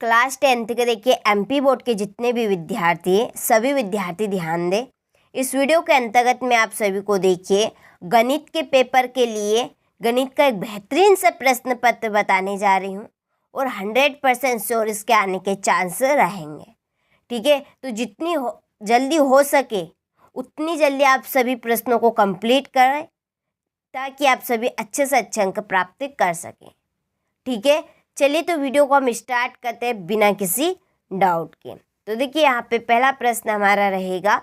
Class 10th के देखिए MP board के जितने भी विद्यार्थी हैं सभी विद्यार्थी ध्यान दें। इस वीडियो के अंतर्गत मैं आप सभी को देखिए गणित के पेपर के लिए गणित का एक बेहतरीन सा प्रश्न पत्र बताने जा रही हूँ और 100% श्योर इसके आने के चांस रहेंगे। ठीक है, तो जितनी जल्दी हो सके उतनी जल्दी आप सभी प्रश्नों को कंप्लीट करें ताकि आप सभी अच्छे से अच्छे अंक प्राप्त कर सकें। ठीक है, चलिए तो वीडियो को हम स्टार्ट करते हैं बिना किसी डाउट के। तो देखिए यहाँ पे पहला प्रश्न हमारा रहेगा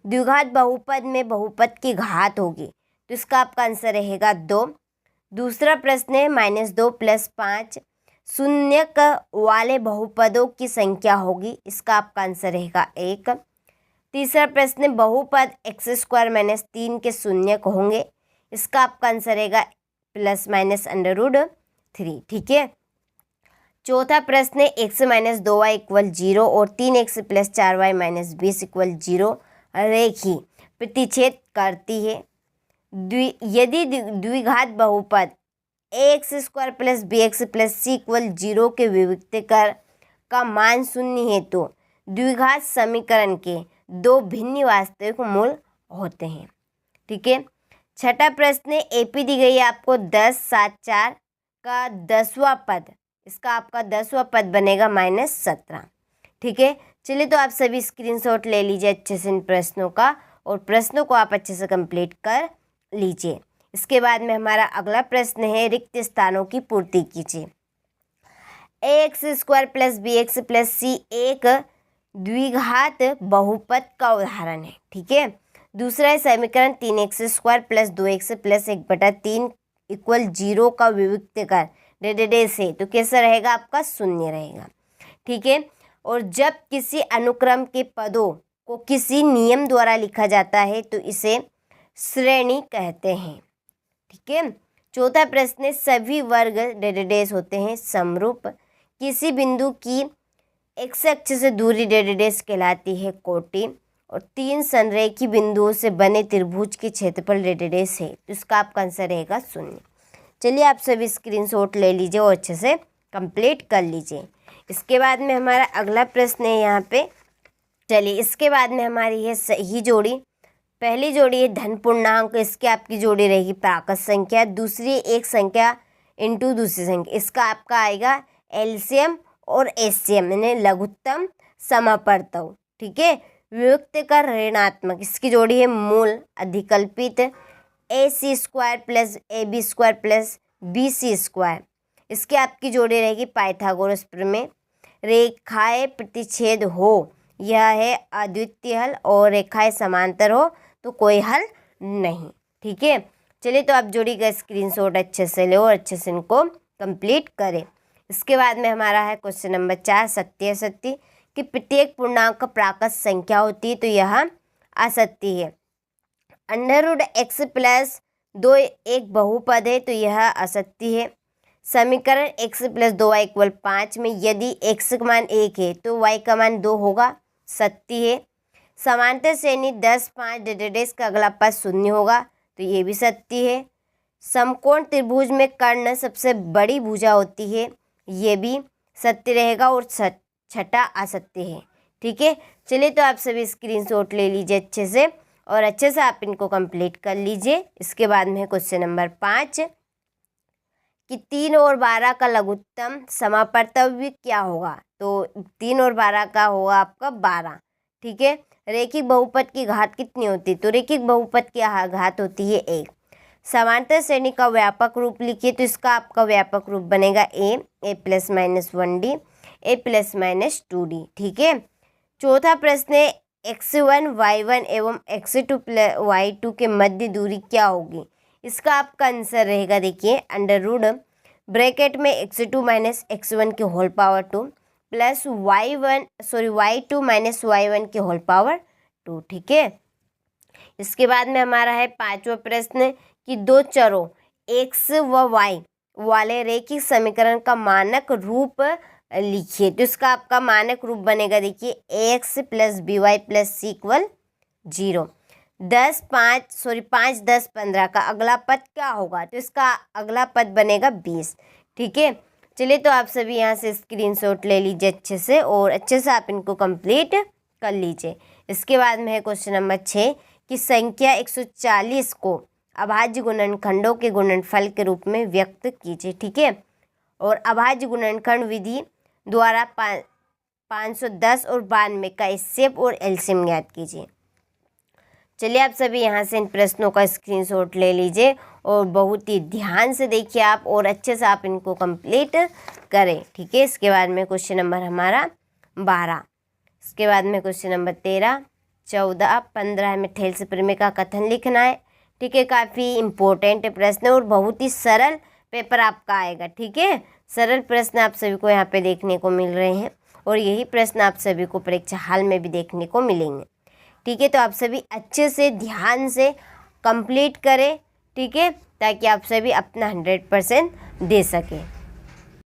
द्विघात बहुपद में बहुपद की घात होगी, तो इसका आपका आंसर रहेगा 2। दूसरा प्रश्न है -2 + 5 शून्यक वाले बहुपदों की संख्या होगी, इसका आपका आंसर रहेगा 1। तीसरा प्रश्न बहुपद x² - 3 के शून्यक होंगे, इसका आपका आंसर रहेगा ±√3। ठीक है, चौथा प्रश्न है x - 2y = 0 और 3x + 4y - 20 = 0 रेखी प्रतिच्छेद करती है। यदि द्विघात बहुपद ax² + bx + c = 0 के विविक्तकर का मान 0 है तो द्विघात समीकरण के दो भिन्न वास्तविक मूल होते हैं। ठीक है, छठा प्रश्न है एपी दी गई है आपको 10, 7, 4 का 10वां पद, इसका आपका 10वां पद बनेगा -17। ठीक है, चलिए तो आप सभी स्क्रीनशॉट ले लीजिए अच्छे से इन प्रश्नों का और प्रश्नों को आप अच्छे से कंप्लीट कर लीजिए। इसके बाद में हमारा अगला प्रश्न है रिक्त स्थानों की पूर्ति कीजिए। ax² + bx + c एक द्विघात बहुपद का उदाहरण है। ठीक है, दूसरा है समीकरण 3x² + 2x + 1/3 = 0 का विविक्तकर डेडेडेस है, तो कैसा रहेगा आपका 0 रहेगा। ठीक है, और जब किसी अनुक्रम के पदों को किसी नियम द्वारा लिखा जाता है तो इसे श्रेणी कहते हैं। ठीक है, चौथा प्रश्न है सभी वर्ग डेडेडेस होते हैं समरूप, किसी बिंदु की x अक्ष से दूरी डेडेडेस कहलाती है कोटि और 3 संरेखी बिंदुओं से बने त्रिभुज के क्षेत्रफल डेडेडेस है, तो इसका आपका आंसर रहेगा 0। चलिए आप सभी स्क्रीनशॉट ले लीजिए और अच्छे से कंप्लीट कर लीजिए। इसके बाद में हमारा अगला प्रश्न है यहाँ पे। चलिए इसके बाद में हमारी है सही जोड़ी। पहली जोड़ी है धन पूर्णांक, इसकी आपकी जोड़ी रहेगी प्राकृत संख्या। दूसरी एक संख्या इंटू दूसरी संख्या, इसका आपका आएगा एलसीएम और एचसीएम यानी लघुत्तम समापवर्तक। ठीक है, वियुक्त कर ऋणात्मक, इसकी जोड़ी है मूल अधिकल्पित ac² + ab² + bc², इसकी आपकी जोड़ी रहेगी पाइथागोरस प्रमेय। रेखाएं प्रतिच्छेद हो यह है अद्वितीय हल और रेखाएं समांतर हो तो कोई हल नहीं। ठीक है, चलिए तो आप जोड़ी का स्क्रीनशॉट अच्छे से लो और अच्छे से इनको कंप्लीट करें। इसके बाद में हमारा है क्वेश्चन नंबर 4 सत्य असत्य कि प्रत्येक पूर्णांक का प्राकृत संख्या होती है, तो यह असत्य है। √x + 2 एक बहुपद है, तो यह असत्य है। समीकरण x + 2y = 5 में यदि x का मान 1 है तो y का मान 2 होगा, सत्य है। समांतर श्रेणी 10, 5 डेडेडेस का अगला पद 0 होगा, तो ये भी सत्य है। समकोण त्रिभुज में कर्ण सबसे बड़ी भुजा होती है, ये भी सत्य रहेगा और छठा असत्य है। ठीक है, चलिए तो आप सभी स्क्रीनशॉट ले लीजिए अच्छे से और अच्छे से आप इनको कंप्लीट कर लीजिए। इसके बाद में क्वेश्चन नंबर 5 कि 3 और 12 का लघुत्तम समापवर्तक क्या होगा, तो 3 और 12 का होगा आपका 12। ठीक है, रैखिक बहुपद की घात कितनी होती है, तो रैखिक बहुपद की घात होती है 1। समांतर श्रेणी का व्यापक रूप लिखिए, तो इसका आपका व्यापक रूप बनेगा a + -1d a + -2d। ठीक है, चौथा प्रश्न है x1 y1 एवं x2 + y2 के मध्य दूरी क्या होगी, इसका आपका आंसर रहेगा देखिए ब्रैकेट में x2 - x1 के whole power 2 plus y2 - y1 के होल पावर 2। ठीक है, इसके बाद में हमारा है 5वां प्रश्न कि दो चरों x व y वाले रैखिक समीकरण का मानक रूप लिखिए, तो इसका आपका मानक रूप बनेगा देखिए ax + by + c = 0। 5, 10, 15 का अगला पद क्या होगा, तो इसका अगला पद बनेगा 20। ठीक है, चलिए तो आप सभी यहाँ से स्क्रीनशॉट ले लीजिए अच्छे से और अच्छे से आप इनको कंप्लीट कर लीजिए। इसके बाद में है क्वेश्चन नंबर 6 कि संख्या 140 को अभाज्य गुणनखंडों के गुणनफल के रूप में व्यक्त कीजिए। ठीक है, और अभाज्य गुणनखंड विधि द्वारा 510 और 92 का एचसीएफ और एलसीएम ज्ञात कीजिए। चलिए आप सभी यहाँ से इन प्रश्नों का स्क्रीनशॉट ले लीजिए और बहुत ही ध्यान से देखिए आप और अच्छे से आप इनको कंप्लीट करें। ठीक है, इसके बाद में क्वेश्चन नंबर हमारा 12, इसके बाद में क्वेश्चन नंबर 13, 14, 15 में ठेल से प्रमेय का कथन लिखना है। ठीक है, काफ़ी इम्पोर्टेंट प्रश्न और बहुत ही सरल पेपर आपका आएगा। ठीक है, सरल प्रश्न आप सभी को यहाँ पे देखने को मिल रहे हैं और यही प्रश्न आप सभी को परीक्षा हाल में भी देखने को मिलेंगे। ठीक है, तो आप सभी अच्छे से ध्यान से कंप्लीट करें। ठीक है, ताकि आप सभी अपना 100% दे सकें।